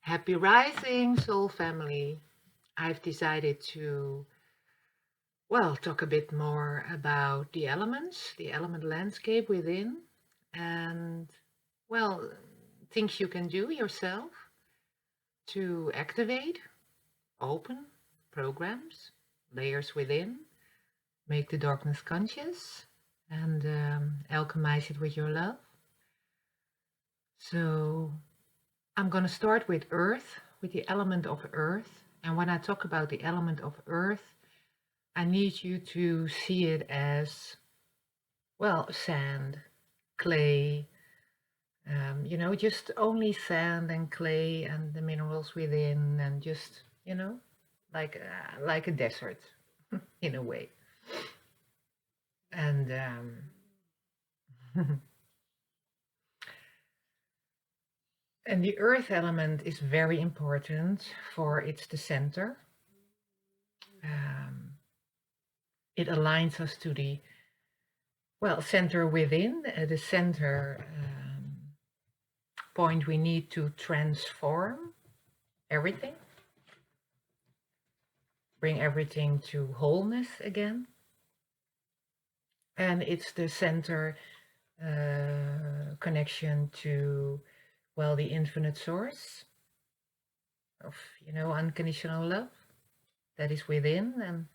Happy rising, soul family. I've decided to, talk a bit more about the elements, the element landscape within, and, well, things you can do yourself to activate, open programs, layers within, make the darkness conscious, and alchemize it with your love. So I'm going to start with earth, with the element of earth. And when I talk about the element of earth, I need you to see it as, sand, clay, just only sand and clay and the minerals within, and just, like a desert in a way. And and the earth element is very important, for it's the center. It aligns us to the center within, the center point we need to transform everything, bring everything to wholeness again. And it's the center connection to, the infinite source of, unconditional love that is within, and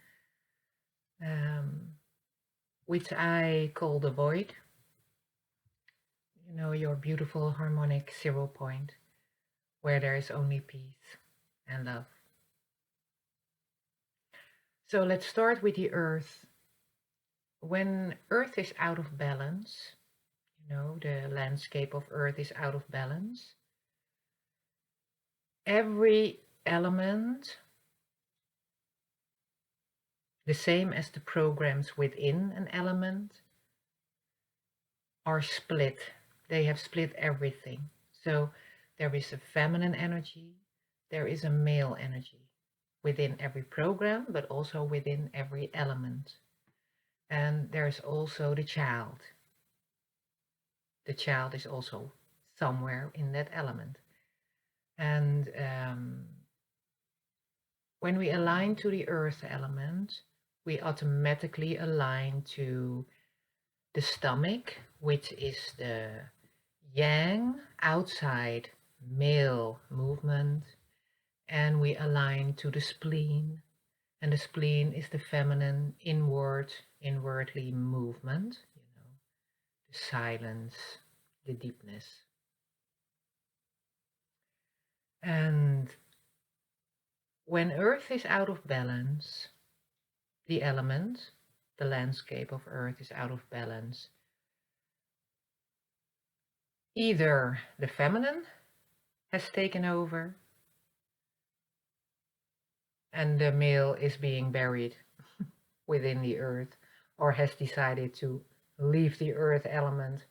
which I call the void, your beautiful harmonic 0 point, where there is only peace and love. So let's start with the earth. When earth is out of balance, the landscape of earth is out of balance, every element, the same as the programs within an element, are split. They have split everything. So there is a feminine energy, there is a male energy within every program, but also within every element. And there's also the child. The child is also somewhere in that element. And when we align to the earth element, we automatically align to the stomach, which is the yang, outside male movement, and we align to the spleen, and the spleen is the feminine inwardly movement, the silence, the deepness. And when earth is out of balance, the element, the landscape of earth is out of balance, either the feminine has taken over and the male is being buried within the earth, or has decided to leave the earth element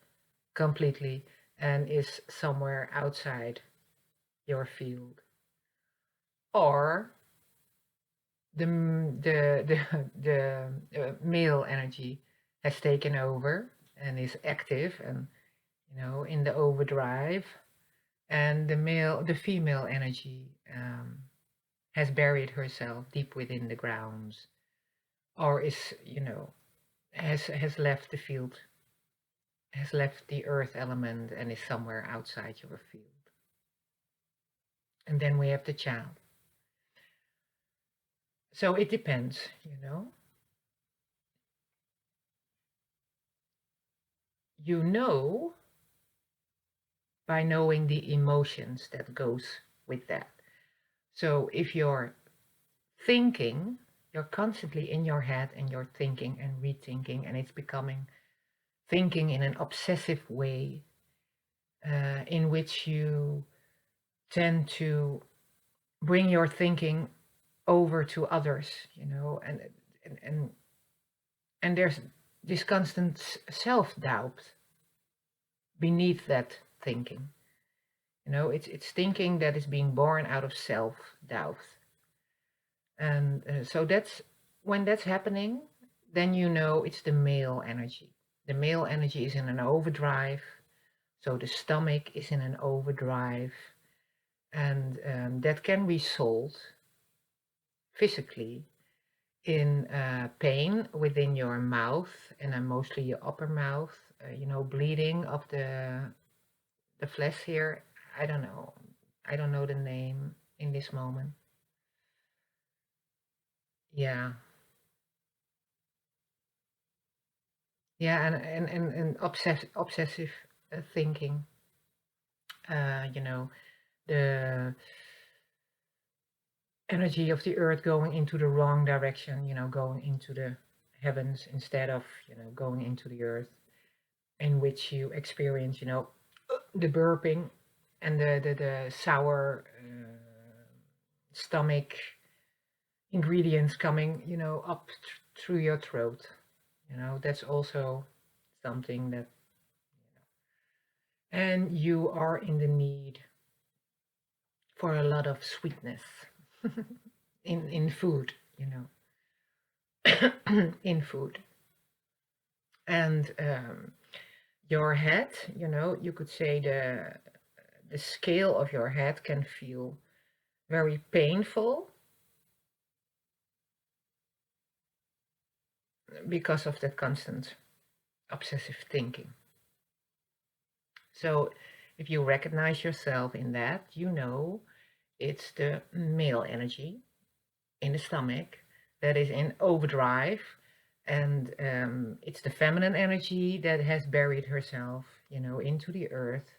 completely and is somewhere outside your field, or the male energy has taken over and is active and in the overdrive, and the female energy has buried herself deep within the grounds, or is has left the field, has left the earth element and is somewhere outside your field. And then we have the child. So it depends, by knowing the emotions that goes with that. So if you're thinking, you're constantly in your head and you're thinking and rethinking, and it's becoming thinking in an obsessive way, in which you tend to bring your thinking over to others, and there's this constant self-doubt beneath that thinking. It's thinking that is being born out of self-doubt. And so that's when that's happening, then it's the male energy. The male energy is in an overdrive. So the stomach is in an overdrive. And that can result physically in pain within your mouth, and mostly your upper mouth, bleeding of the flesh here. I don't know. I don't know the name in this moment. Yeah. Yeah, and obsessive thinking. You know, the energy of the earth going into the wrong direction, going into the heavens instead of, going into the earth, in which you experience, the burping and the sour stomach ingredients coming, up through your throat. That's also something that, and you are in the need for a lot of sweetness in food, in food. And your head, you could say the scale of your head can feel very painful because of that constant obsessive thinking. So if you recognize yourself in that, it's the male energy in the stomach that is in overdrive, and it's the feminine energy that has buried herself, into the earth.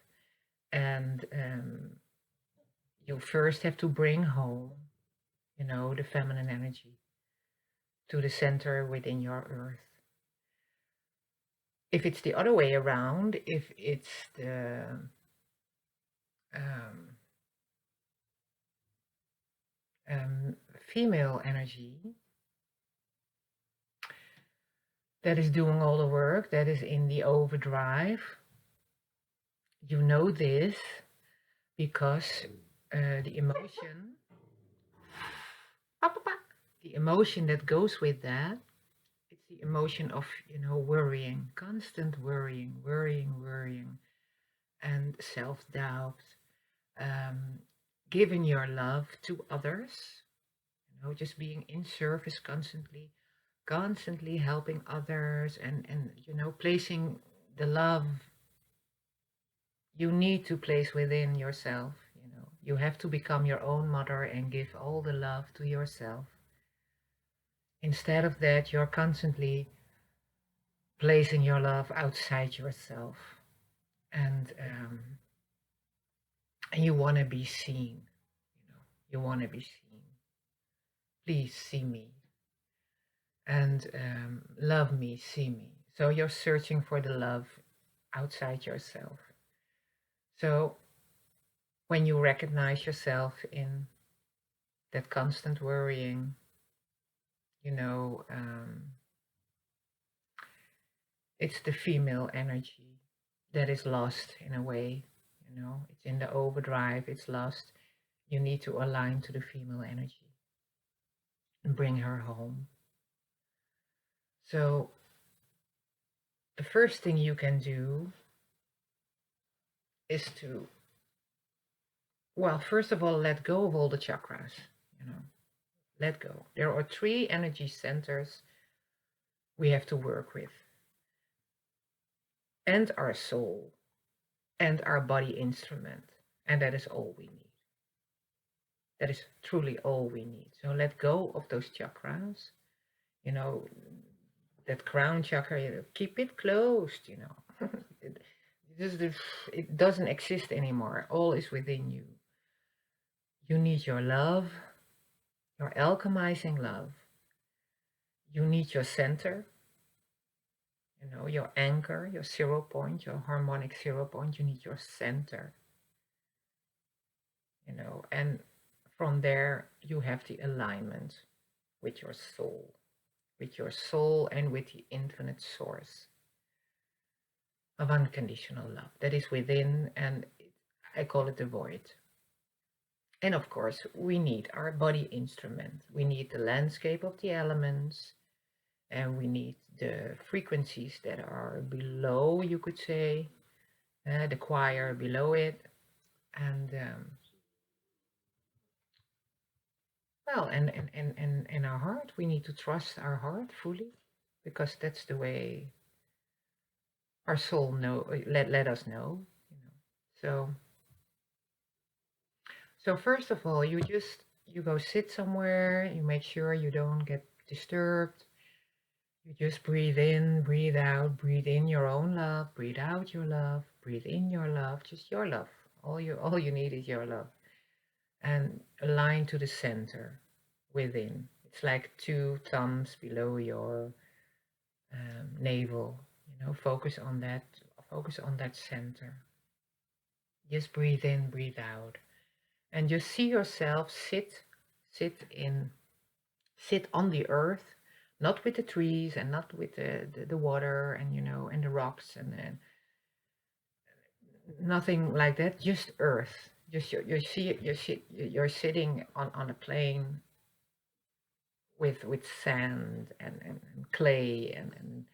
And you first have to bring home, the feminine energy to the center within your earth. If it's the other way around, if it's the um, female energy that is doing all the work, that is in the overdrive, you know this because the emotion, the emotion that goes with that, it's the emotion of, worrying, constant worrying, and self-doubt, giving your love to others, just being in service constantly helping others, and placing the love you need to place within yourself. You have to become your own mother and give all the love to yourself. Instead of that, you're constantly placing your love outside yourself, and you want to be seen. You want to be seen. Please see me, and love me, see me. So you're searching for the love outside yourself. So when you recognize yourself in that constant worrying, it's the female energy that is lost in a way. It's in the overdrive, it's lost. You need to align to the female energy and bring her home. So the first thing you can do is to, well, first of all, let go of all the chakras. Let go. There are 3 energy centers we have to work with, and our soul, and our body instrument, and that is all we need. That is truly all we need. So let go of those chakras, that crown chakra, keep it closed, it doesn't exist anymore. All is within you. You need your love, your alchemizing love. You need your center, your anchor, your 0 point, your harmonic 0 point. You need your center, and from there you have the alignment with your soul, and with the infinite source of unconditional love that is within, and I call it the void. And of course, we need our body instrument. We need the landscape of the elements, and we need the frequencies that are below, you could say, the choir below it. And Well, and in our heart, we need to trust our heart fully, because that's the way our soul let us know, you know. So first of all, you go sit somewhere, you make sure you don't get disturbed. You just breathe in, breathe out, breathe in your own love, breathe out your love, breathe in your love, just your love. All you need is your love. And align to the center within. It's like two thumbs below your navel. Focus on that center. Just breathe in, breathe out. And just see yourself sit in sit on the earth, not with the trees and not with the water and and the rocks and nothing like that. Just earth. Just you're sitting on a plane with sand and clay and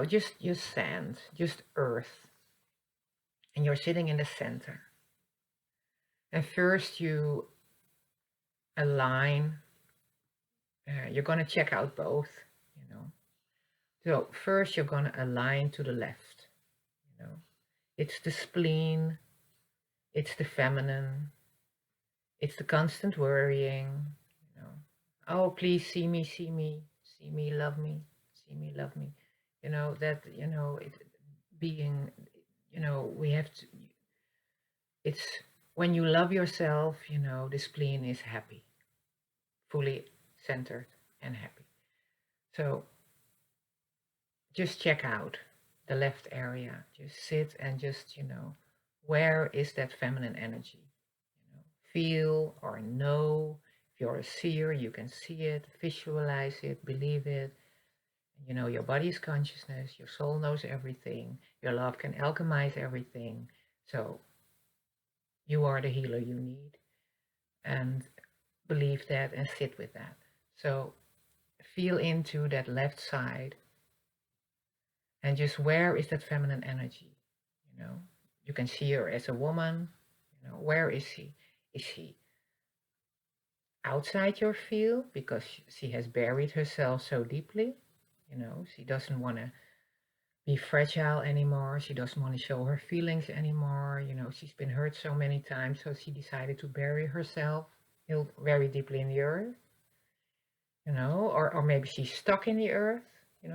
just sand, just earth, and you're sitting in the center. And first you align. You're gonna check out both, you know. So first you're gonna align to the left, you know. It's the spleen, it's the feminine, it's the constant worrying, you know. Oh, please see me, see me, see me, love me, see me, love me. That, it being, we have to, it's when you love yourself, the spleen is happy, fully centered and happy. So just check out the left area. Just sit and just, where is that feminine energy? Feel or know. If you're a seer, you can see it, visualize it, believe it. Your body's consciousness, your soul knows everything. Your love can alchemize everything. So you are the healer you need. And believe that and sit with that. So feel into that left side and just where is that feminine energy? You can see her as a woman. Where is she? Is she outside your field because she has buried herself so deeply? She doesn't want to be fragile anymore. She doesn't want to show her feelings anymore. She's been hurt so many times, so she decided to bury herself very deeply in the earth. Or maybe she's stuck in the earth.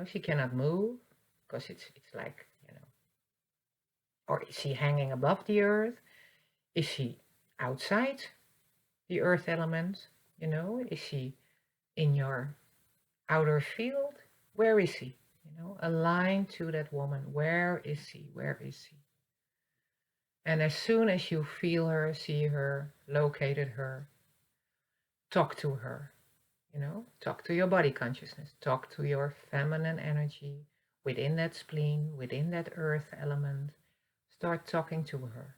She cannot move because it's like, or is she hanging above the earth? Is she outside the earth element? Is she in your outer field? Where is she? Align to that woman. Where is she? Where is she? And as soon as you feel her, see her, located her, talk to her. Talk to your body consciousness. Talk to your feminine energy within that spleen, within that earth element. Start talking to her.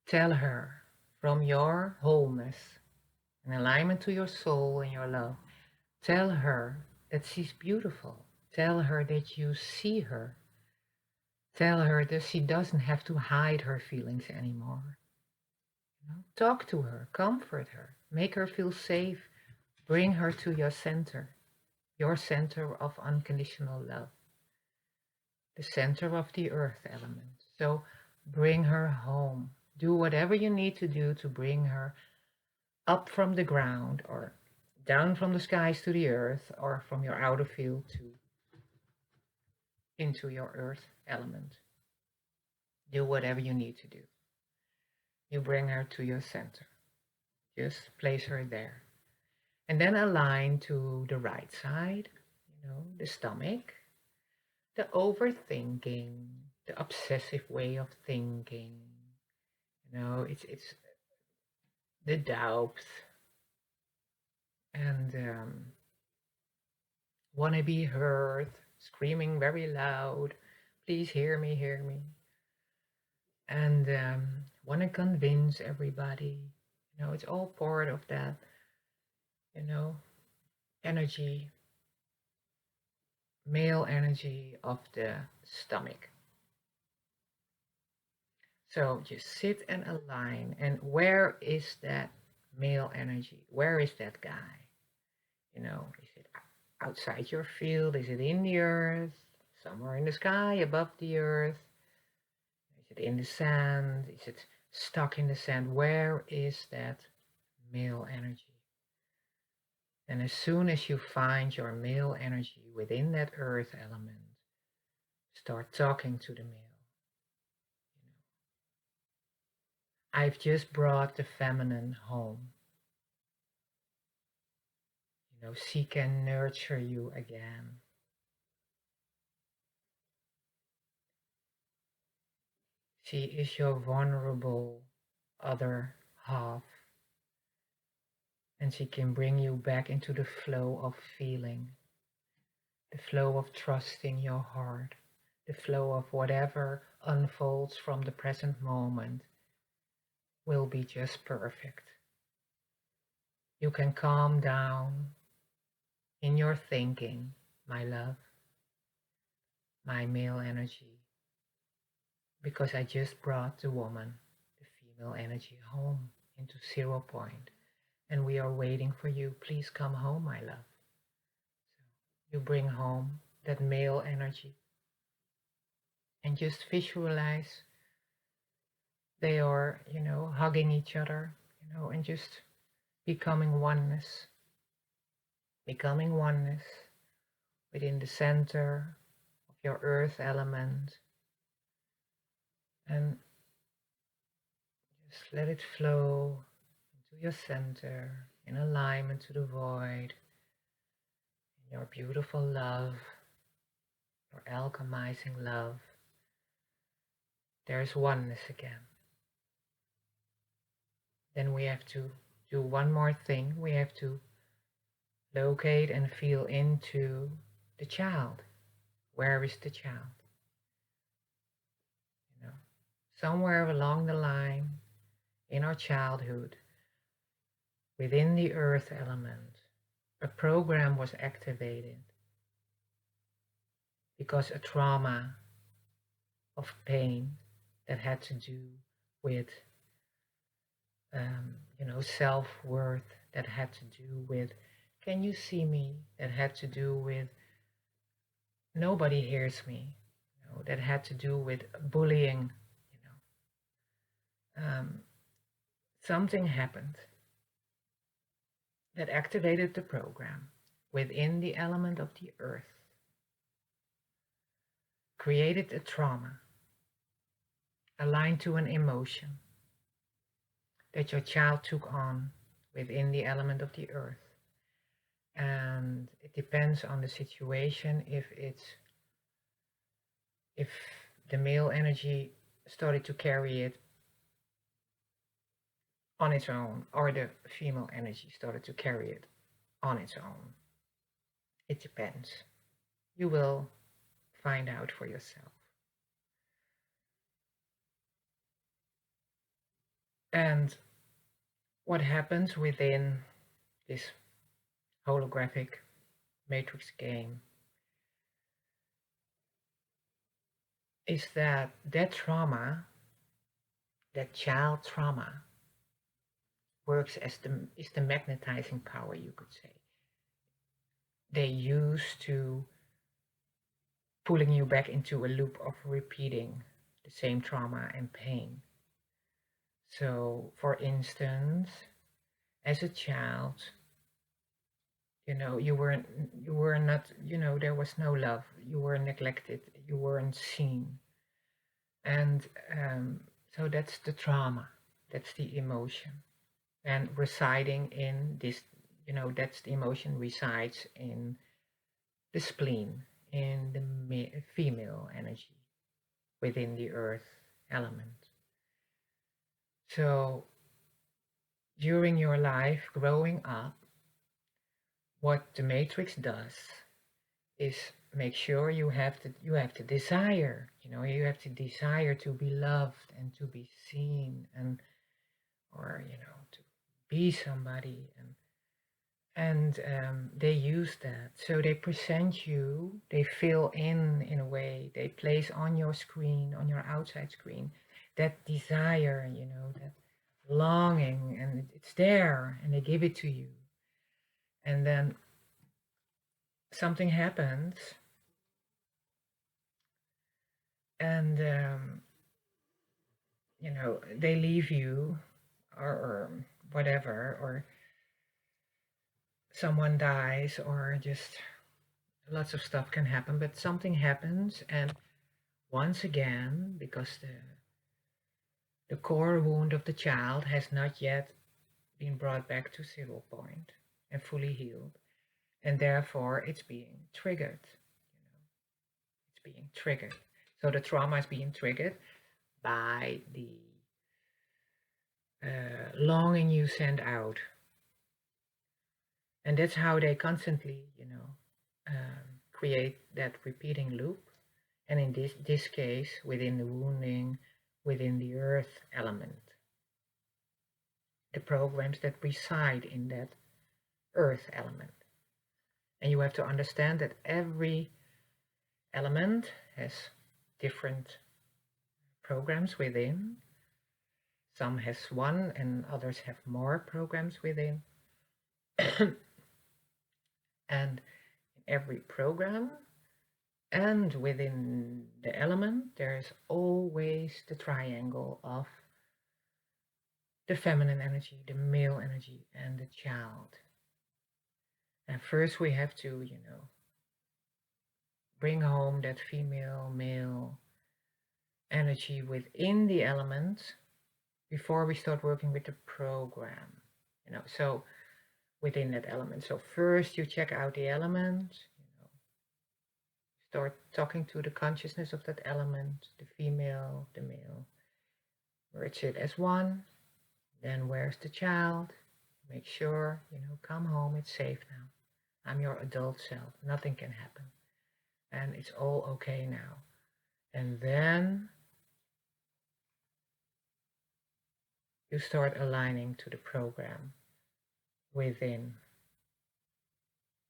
Tell her from your wholeness, in alignment to your soul and your love. Tell her that she's beautiful. Tell her that you see her. Tell her that she doesn't have to hide her feelings anymore. Talk to her, comfort her, make her feel safe, bring her to your center of unconditional love, the center of the earth element. So bring her home. Do whatever you need to do to bring her up from the ground or down from the skies to the earth or from your outer field into your earth element. Do whatever you need to do. You bring her to your center. Just place her there. And then align to the right side, the stomach, the overthinking, the obsessive way of thinking. It's the doubts and want to be heard, screaming very loud, please hear me, hear me. And want to convince everybody. It's all part of that, energy, male energy of the stomach. So just sit and align. And where is that male energy. Where is that guy? You know, is it outside your field? Is it in the earth? Somewhere in the sky, above the earth? Is it in the sand? Is it stuck in the sand? Where is that male energy? And as soon as you find your male energy within that earth element, start talking to the male. I've just brought the feminine home. She can nurture you again. She is your vulnerable other half. And she can bring you back into the flow of feeling, the flow of trusting your heart, the flow of whatever unfolds from the present moment will be just perfect. You can calm down in your thinking, my love, my male energy, because I just brought the woman, the female energy, home into 0 point, and we are waiting for you. Please come home, my love. So you bring home that male energy and just visualize they are, hugging each other, and just becoming oneness within the center of your earth element, and just let it flow into your center in alignment to the void, in your beautiful love, your alchemizing love. There's oneness again. Then we have to do one more thing. We have to locate and feel into the child. Where is the child? Somewhere along the line in our childhood, within the earth element, a program was activated because a trauma of pain that had to do with self-worth, that had to do with, can you see me, that had to do with, nobody hears me, that had to do with bullying. Something happened that activated the program within the element of the earth, created a trauma aligned to an emotion that your child took on within the element of the earth. And it depends on the situation if the male energy started to carry it on its own, or the female energy started to carry it on its own. It depends. You will find out for yourself. And what happens within this holographic matrix game is that trauma, that child trauma, works as the magnetizing power, you could say. They use to pulling you back into a loop of repeating the same trauma and pain. So, for instance, as a child, you were not, there was no love. You were neglected. You weren't seen. And so that's the trauma. That's the emotion. And residing in this, that's the emotion resides in the spleen, in the female energy within the earth element. So during your life growing up, what the matrix does is make sure you have to desire, you have to desire to be loved and to be seen, and or to be somebody, and they use that. So they present you, they fill in a way, they place on your screen, on your outside screen, that desire, that longing, and it's there, and they give it to you. And then something happens, and you know, they leave you, or whatever, or someone dies, or just lots of stuff can happen, but something happens, and once again, because the core wound of the child has not yet been brought back to 0 point and fully healed, and therefore it's being triggered. It's being triggered. So the trauma is being triggered by the longing you send out, and that's how they constantly, create that repeating loop. And in this case, within the wounding, within the earth element, the programs that reside in that earth element. And you have to understand that every element has different programs within. Some has one and others have more programs within. And in every program and within the element, there's always the triangle of the feminine energy, the male energy, and the child. And first we have to, bring home that female, male energy within the element before we start working with the program, so within that element. So first you check out the element, start talking to the consciousness of that element, the female, the male, merge it as one. Then where's the child? Make sure, come home, it's safe now. I'm your adult self, nothing can happen. And it's all okay now. And then you start aligning to the program within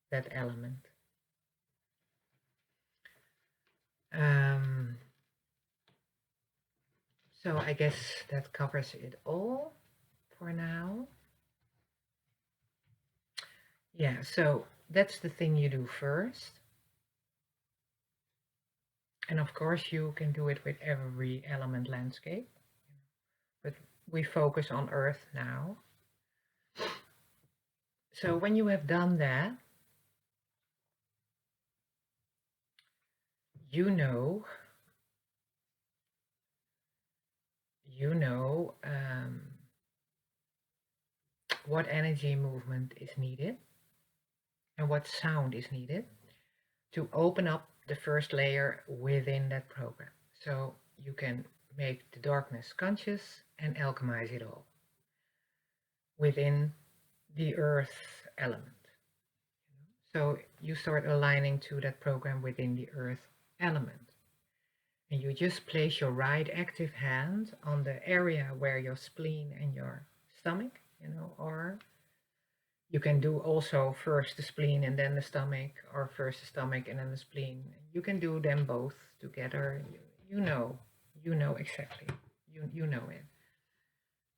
that element. So I guess that covers it all for now. Yeah, so that's the thing you do first. And of course you can do it with every element landscape, but we focus on Earth now. So when you have done that, you know what energy movement is needed and what sound is needed to open up the first layer within that program. So you can make the darkness conscious and alchemize it all within the earth element. So you start aligning to that program within the earth element. And you just place your right active hand on the area where your spleen and your stomach, are. You can do also first the spleen and then the stomach, or first the stomach and then the spleen. You can do them both together. You know exactly. You know it.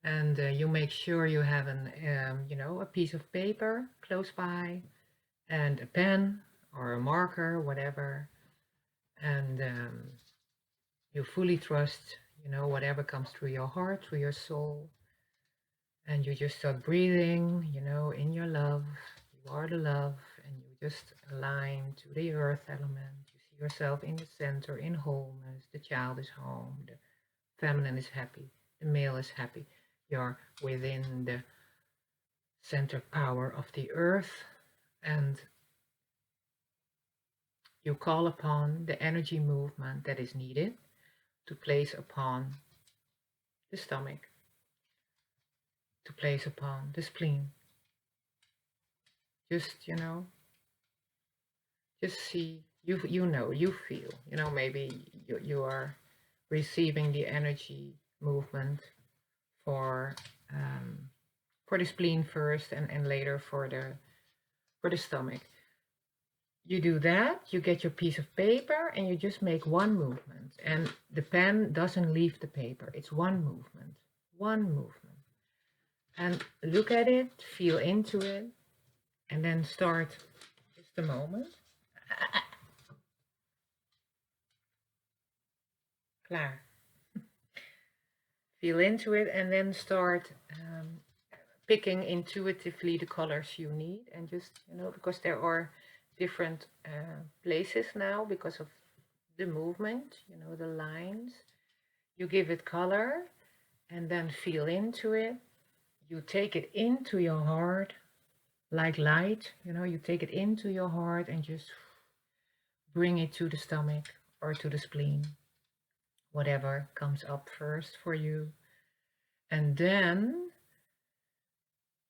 And you make sure you have a piece of paper close by, and a pen or a marker, whatever. And you fully trust, whatever comes through your heart, through your soul. And you just start breathing, in your love. You are the love, and you just align to the earth element. You see yourself in the center, in wholeness. The child is home. The feminine is happy. The male is happy. You're within the center power of the earth, and you call upon the energy movement that is needed to place upon the stomach, to place upon the spleen. Just, just see, you feel, maybe you are receiving the energy movement for the spleen first, and later for the stomach. You do that, you get your piece of paper, and you just make one movement. And the pen doesn't leave the paper. It's one movement. and look at it, feel into it, and then start just a moment. Klaar. Feel into it and then start picking intuitively the colors you need, and just, because there are different places now because of the movement, the lines. You give it color and then feel into it. You take it into your heart like light, you take it into your heart and just bring it to the stomach or to the spleen, whatever comes up first for you. And then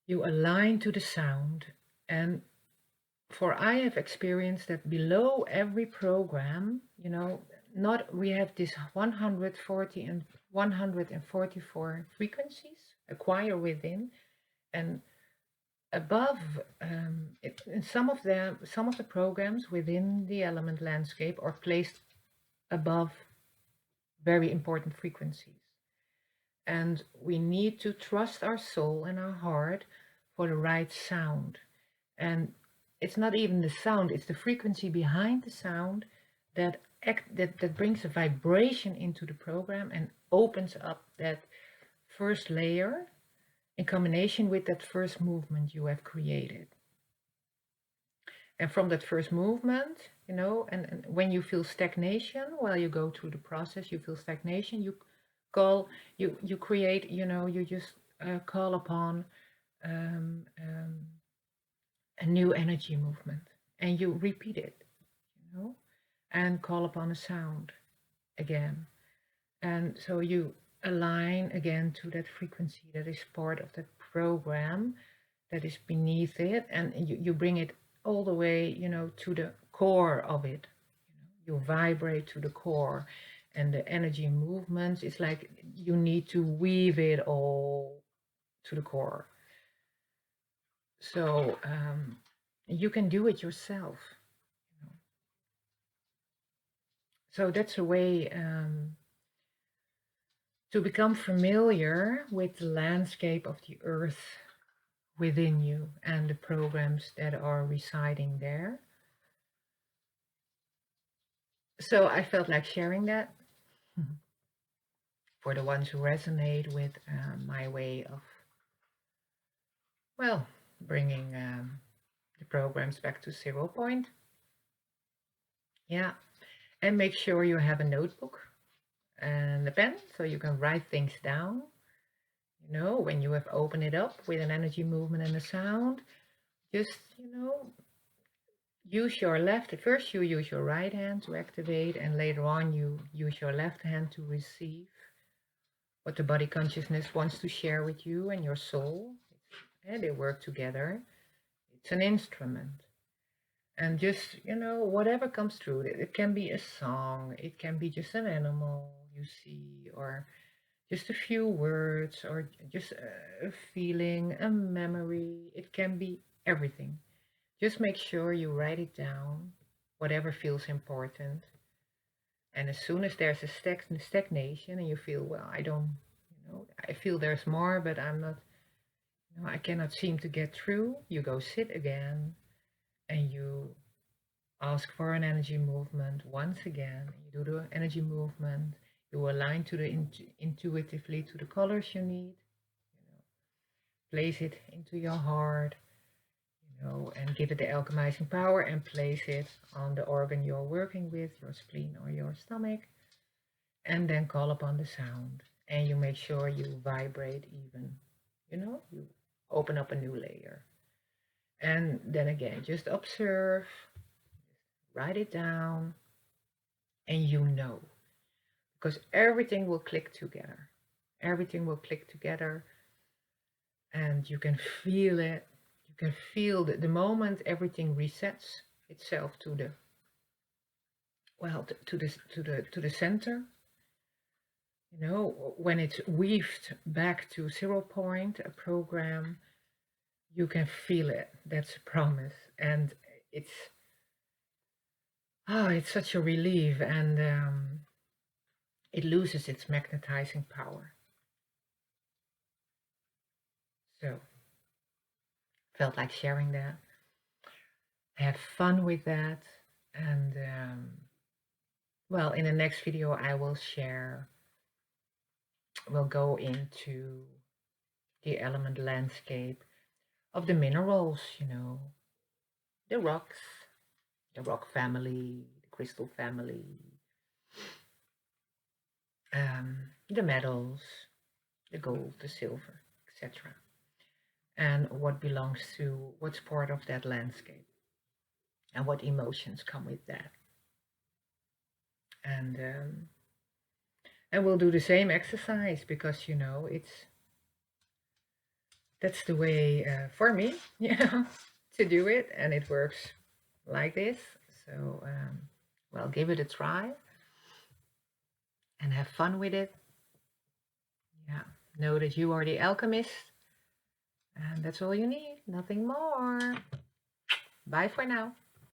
you align to the sound. And for I have experienced that below every program, not we have this 140 and 144 frequencies, a choir within, and above in some of the programs within the element landscape are placed above very important frequencies. And we need to trust our soul and our heart for the right sound. And it's not even the sound, it's the frequency behind the sound that brings a vibration into the program and opens up that first layer in combination with that first movement you have created. And from that first movement, and when you feel stagnation while you go through the process, you feel stagnation, you create, you just call upon a new energy movement, and you repeat it, and call upon a sound again. And so you align again to that frequency that is part of the program, that is beneath it, and you bring it all the way, to the core of it. You vibrate to the core, and the energy movements, it's like you need to weave it all to the core. So you can do it yourself. So that's a way to become familiar with the landscape of the earth within you and the programs that are residing there. So I felt like sharing that for the ones who resonate with my way of, well, bringing the programs back to 0 point. Yeah, and make sure you have a notebook and a pen so you can write things down. When you have opened it up with an energy movement and a sound, just, use your left. First you use your right hand to activate, and later on you use your left hand to receive what the body consciousness wants to share with you and your soul. They work together. It's an instrument. And just, whatever comes through, it can be a song, it can be just an animal you see, or just a few words, or just a feeling, a memory. It can be everything. Just make sure you write it down, whatever feels important. And as soon as there's a stagnation and you feel, well, I don't, I feel there's more, but I'm not, I cannot seem to get through, you go sit again and you ask for an energy movement once again. You do the energy movement, you align to the intuitively to the colors you need, place it into your heart, and give it the alchemizing power, and place it on the organ you're working with, your spleen or your stomach, and then call upon the sound. And you make sure you vibrate even, you open up a new layer. And then again, just observe, write it down, and because everything will click together. Everything will click together, and you can feel it. You can feel that the moment everything resets itself to the, well, to the center. When it's weaved back to 0 point, a program, you can feel it. That's a promise, and it's such a relief, and it loses its magnetizing power. So, felt like sharing that. Have fun with that. And, well, in the next video, I will share, we'll go into the element landscape of the minerals, the rocks, the rock family, the crystal family, the metals, the gold, the silver, etc. And what belongs to what's part of that landscape and what emotions come with that. And we'll do the same exercise because that's the way for me, to do it, and it works like this. So, well, give it a try and have fun with it. Yeah, know that you are the alchemist, and that's all you need, nothing more. Bye for now.